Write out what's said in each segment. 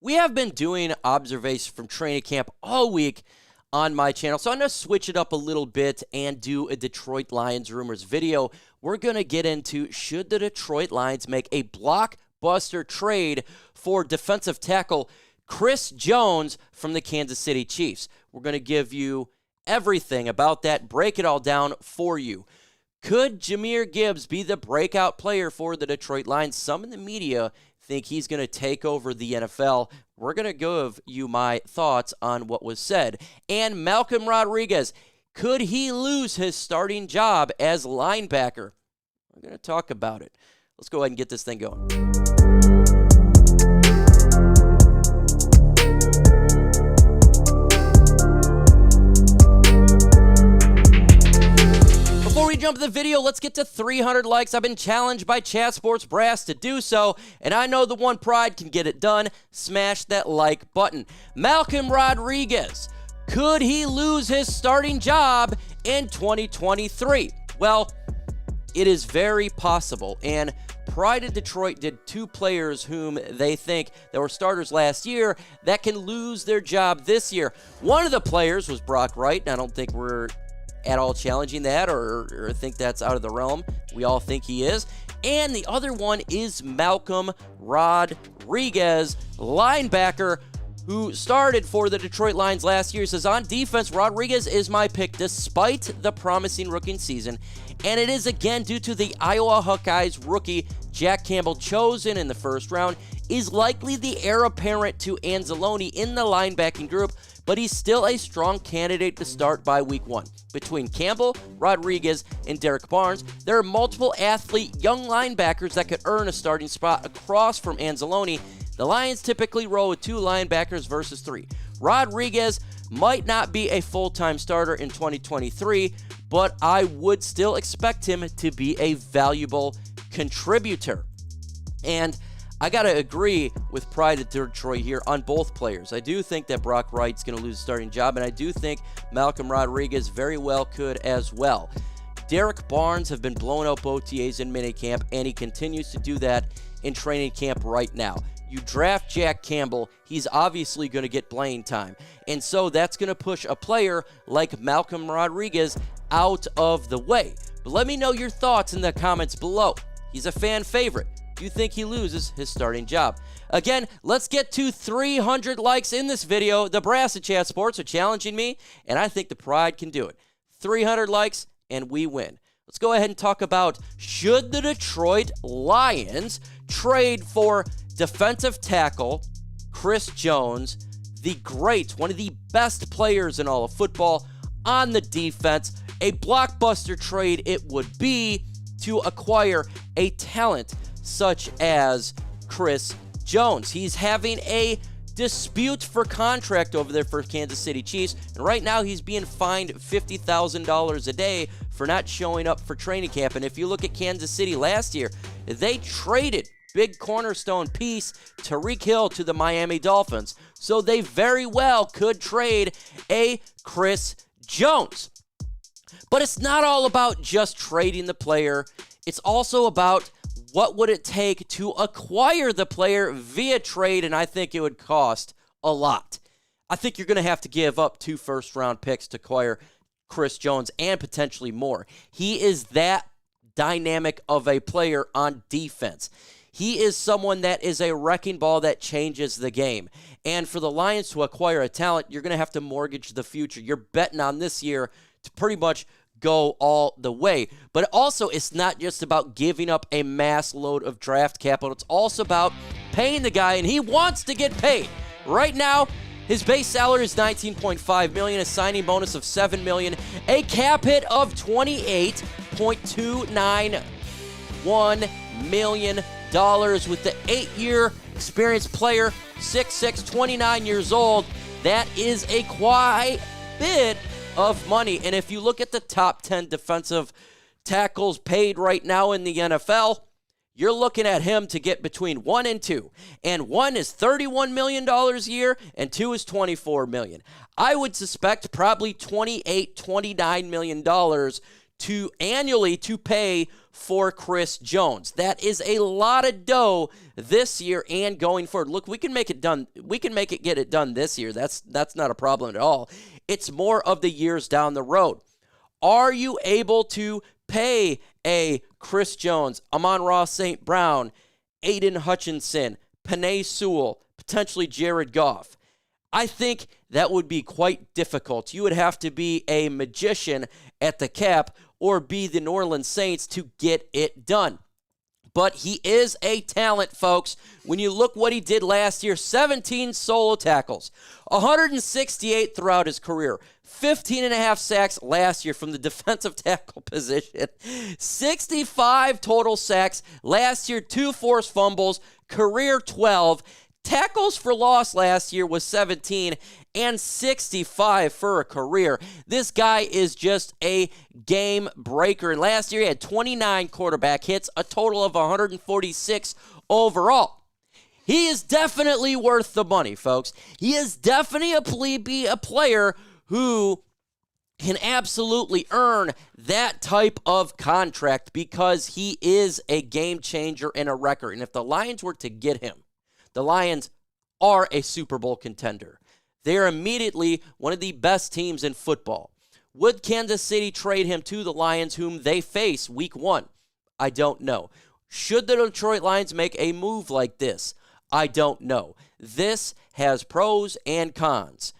We have been doing observations from training camp all week on my channel, so I'm going to switch it up a little bit and do a Detroit Lions rumors video. We're going to get into, should the Detroit Lions make a blockbuster trade for defensive tackle Chris Jones from the Kansas City Chiefs? We're going to give you everything about that, break it all down for you. Could Jahmyr Gibbs be the breakout player for the Detroit Lions? Some in the media think he's going to take over the NFL. We're going to give you my thoughts on what was said. And Malcomb Rodriguez, could he lose his starting job as linebacker? We're going to talk about it. Let's go ahead and get this thing going. Before we jump to the video, let's get to 300 likes. I've been challenged by Chat Sports Brass to do so, and I know the one pride can get it done. Smash that like button. Malcomb Rodriguez, could he lose his starting job in 2023? Well, it is very possible, and Pride of Detroit did two players whom they think that were starters last year that can lose their job this year. One of the players was Brock Wright, and I don't think we're at all challenging that or think that's out of the realm. We all think he is. And the other one is Malcomb Rodriguez, linebacker, who started for the Detroit Lions last year. He says, on defense, Rodriguez is my pick despite the promising rookie season. And it is again due to the Iowa Hawkeyes rookie Jack Campbell, chosen in the first round, is likely the heir apparent to Anzalone in the linebacking group, but he's still a strong candidate to start by week 1. Between Campbell, Rodriguez, and Derek Barnes, there are multiple athlete young linebackers that could earn a starting spot across from Anzalone. The Lions typically roll with 2 linebackers versus 3. Rodriguez might not be a full-time starter in 2023, but I would still expect him to be a valuable contributor. And I got to agree with Pride of Detroit here on both players. I do think that Brock Wright's going to lose his starting job, and I do think Malcomb Rodriguez very well could as well. Derek Barnes have been blowing up OTAs in minicamp, and he continues to do that in training camp right now. You draft Jack Campbell, he's obviously going to get playing time. And so that's going to push a player like Malcomb Rodriguez out of the way. But let me know your thoughts in the comments below. He's a fan favorite. Do you think he loses his starting job? Again, let's get to 300 likes in this video. The Brass at Chat Sports are challenging me, and I think the Pride can do it. 300 likes, and we win. Let's go ahead and talk about, should the Detroit Lions trade for defensive tackle Chris Jones, the great, one of the best players in all of football on the defense? A blockbuster trade it would be to acquire a talent such as Chris Jones. He's having a dispute for contract over there for Kansas City Chiefs, and right now he's being fined $50,000 a day for not showing up for training camp. And if you look at Kansas City last year, they traded big cornerstone piece Tyreek Hill to the Miami Dolphins, so they very well could trade a Chris Jones. But it's not all about just trading the player. It's also about what would it take to acquire the player via trade, and I think it would cost a lot. I think you're going to have to give up 2 first-round picks to acquire Chris Jones and potentially more. He is that dynamic of a player on defense. He is someone that is a wrecking ball that changes the game. And for the Lions to acquire a talent, you're going to have to mortgage the future. You're betting on this year to pretty much go all the way. But also, it's not just about giving up a mass load of draft capital. It's also about paying the guy, and he wants to get paid. Right now, his base salary is $19.5 million, a signing bonus of $7 million, a cap hit of $28.291 million with the 8-year experienced player, 6'6", 29 years old. That is a quite bit of money. And if you look at the top 10 defensive tackles paid right now in the NFL, you're looking at him to get between 1 and 2. And 1 is $31 million a year, and 2 is $24 million. I would suspect probably $28, $29 million annually to pay for Chris Jones. That is a lot of dough this year and going forward. Look, we can make it done. We can get it done this year. That's not a problem at all. It's more of the years down the road. Are you able to pay a Chris Jones, Amon-Ra St. Brown, Aiden Hutchinson, Penei Sewell, potentially Jared Goff? I think that would be quite difficult. You would have to be a magician at the cap or be the New Orleans Saints to get it done. But he is a talent, folks. When you look what he did last year, 17 solo tackles, 168 throughout his career, 15 and a half sacks last year from the defensive tackle position, 65 total sacks last year, 2 forced fumbles, career 12. Tackles for loss last year was 17 and 65 for a career. This guy is just a game breaker. And last year he had 29 quarterback hits, a total of 146 overall. He is definitely worth the money, folks. He is definitely a player who can absolutely earn that type of contract because he is a game changer and a wrecker. And if the Lions were to get him, the Lions are a Super Bowl contender. They are immediately one of the best teams in football. Would Kansas City trade him to the Lions, whom they face week 1? I don't know. Should the Detroit Lions make a move like this? I don't know. This has pros and cons.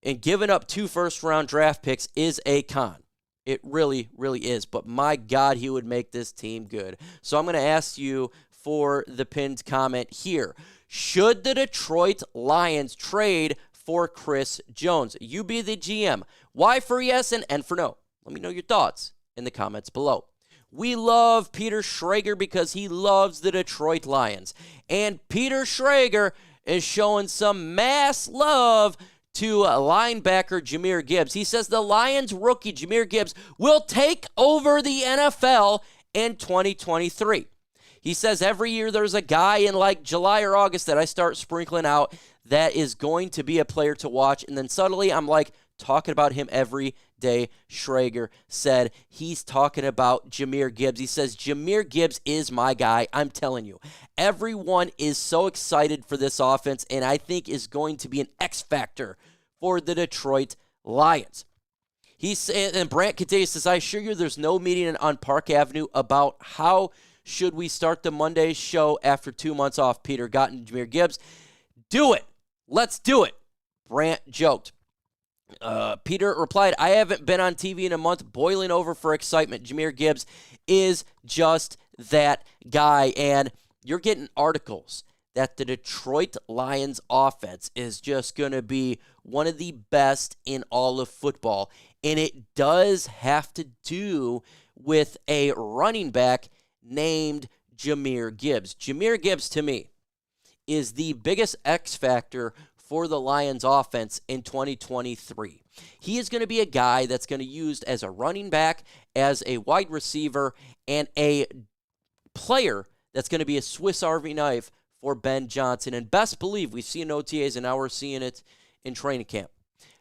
And giving up 2 first-round draft picks is a con. It really, really is. But my God, he would make this team good. So I'm going to ask you for the pinned comment here. Should the Detroit Lions trade for Chris Jones? You be the GM. Why for yes and N for no? Let me know your thoughts in the comments below. We love Peter Schrager because he loves the Detroit Lions. And Peter Schrager is showing some mass love to linebacker Jahmyr Gibbs. He says the Lions rookie Jahmyr Gibbs will take over the NFL in 2023. He says every year there's a guy in like July or August that I start sprinkling out that is going to be a player to watch. And then suddenly I'm like talking about him every day. Schrager said he's talking about Jahmyr Gibbs. He says Jahmyr Gibbs is my guy. I'm telling you, everyone is so excited for this offense and I think is going to be an X factor for the Detroit Lions. He said, and Brant continues, says, I assure you there's no meeting on Park Avenue about how should we start the Monday show after 2 months off. Peter got in Jahmyr Gibbs. Do it. Let's do it. Brant joked. Peter replied, I haven't been on TV in a month, boiling over for excitement. Jahmyr Gibbs is just that guy. And you're getting articles that the Detroit Lions offense is just going to be one of the best in all of football. And it does have to do with a running back named Jahmyr Gibbs. Jahmyr Gibbs, to me, is the biggest X factor for the Lions offense in 2023. He is going to be a guy that's going to be used as a running back, as a wide receiver, and a player that's going to be a Swiss Army knife for Ben Johnson. And best believe, we've seen OTAs and now we're seeing it in training camp,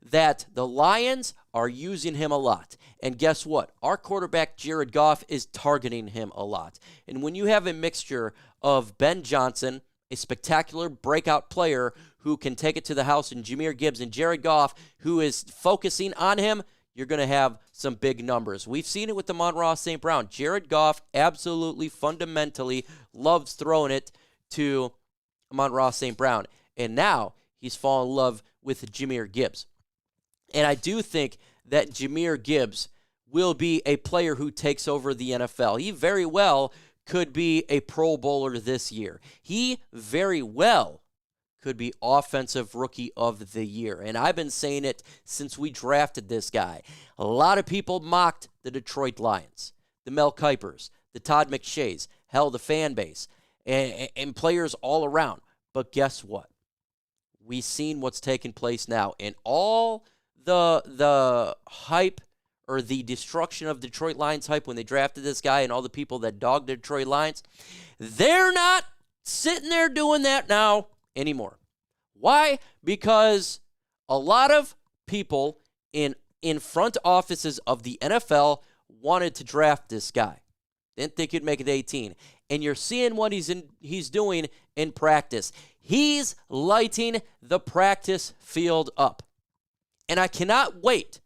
that the Lions are using him a lot. And guess what? Our quarterback, Jared Goff, is targeting him a lot. And when you have a mixture of Ben Johnson, a spectacular breakout player who can take it to the house, and Jahmyr Gibbs and Jared Goff, who is focusing on him, you're going to have some big numbers. We've seen it with the amon-ra St. Brown. Jared Goff absolutely, fundamentally loves throwing it to amon-ra St. Brown. And now he's fallen in love with Jahmyr Gibbs. And I do think that Jahmyr Gibbs will be a player who takes over the NFL. He very well could be a Pro Bowler this year. He very well could be Offensive Rookie of the Year. And I've been saying it since we drafted this guy. A lot of people mocked the Detroit Lions, the Mel Kipers, the Todd McShays, hell, the fan base, and players all around. But guess what? We've seen what's taking place now. And all the hype or the destruction of Detroit Lions hype when they drafted this guy and all the people that dogged the Detroit Lions, they're not sitting there doing that now anymore. Why? Because a lot of people in front offices of the NFL wanted to draft this guy. Didn't think he'd make it to 18. And you're seeing what he's doing in practice. He's lighting the practice field up. And I cannot wait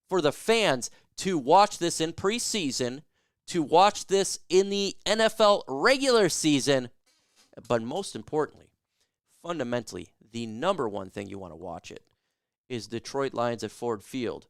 for the fans to watch this in preseason, to watch this in the NFL regular season, but most importantly, fundamentally, the number one thing you want to watch it is Detroit Lions at Ford Field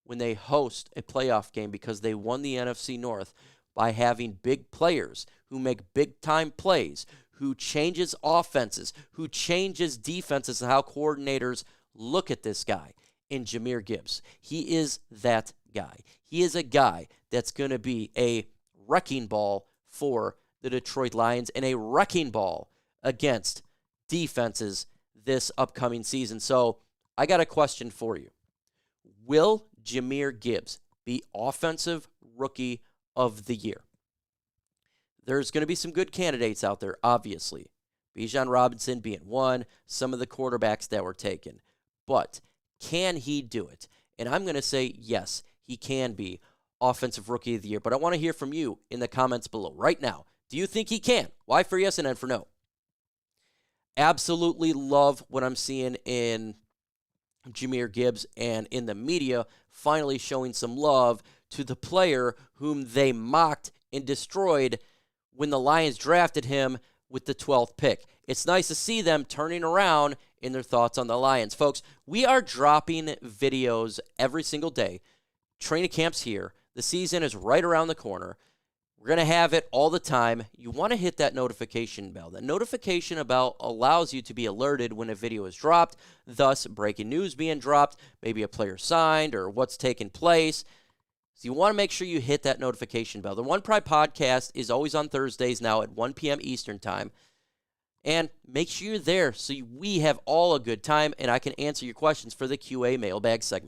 when they host a playoff game because they won the NFC North by having big players who make big-time plays, who changes offenses, who changes defenses, and how coordinators look at this guy in Jahmyr Gibbs. He is that guy. He is a guy that's going to be a wrecking ball for the Detroit Lions and a wrecking ball against defenses this upcoming season. So I got a question for you. Will Jahmyr Gibbs be Offensive Rookie of the Year? There's going to be some good candidates out there, obviously. Bijan Robinson being one, some of the quarterbacks that were taken. But can he do it? And I'm going to say yes, he can be Offensive Rookie of the Year. But I want to hear from you in the comments below right now. Do you think he can? Y for yes and N for no. Absolutely love what I'm seeing in Jahmyr Gibbs and in the media finally showing some love to the player whom they mocked and destroyed when the Lions drafted him with the 12th pick. It's nice to see them turning around in their thoughts on the Lions. Folks, we are dropping videos every single day. Training camp's here. The season is right around the corner. We're going to have it all the time. You want to hit that notification bell. That notification bell allows you to be alerted when a video is dropped, thus breaking news being dropped, maybe a player signed or what's taking place. So you want to make sure you hit that notification bell. The One Pride podcast is always on Thursdays now at 1 p.m. Eastern Time. And make sure you're there so we have all a good time and I can answer your questions for the QA mailbag segment.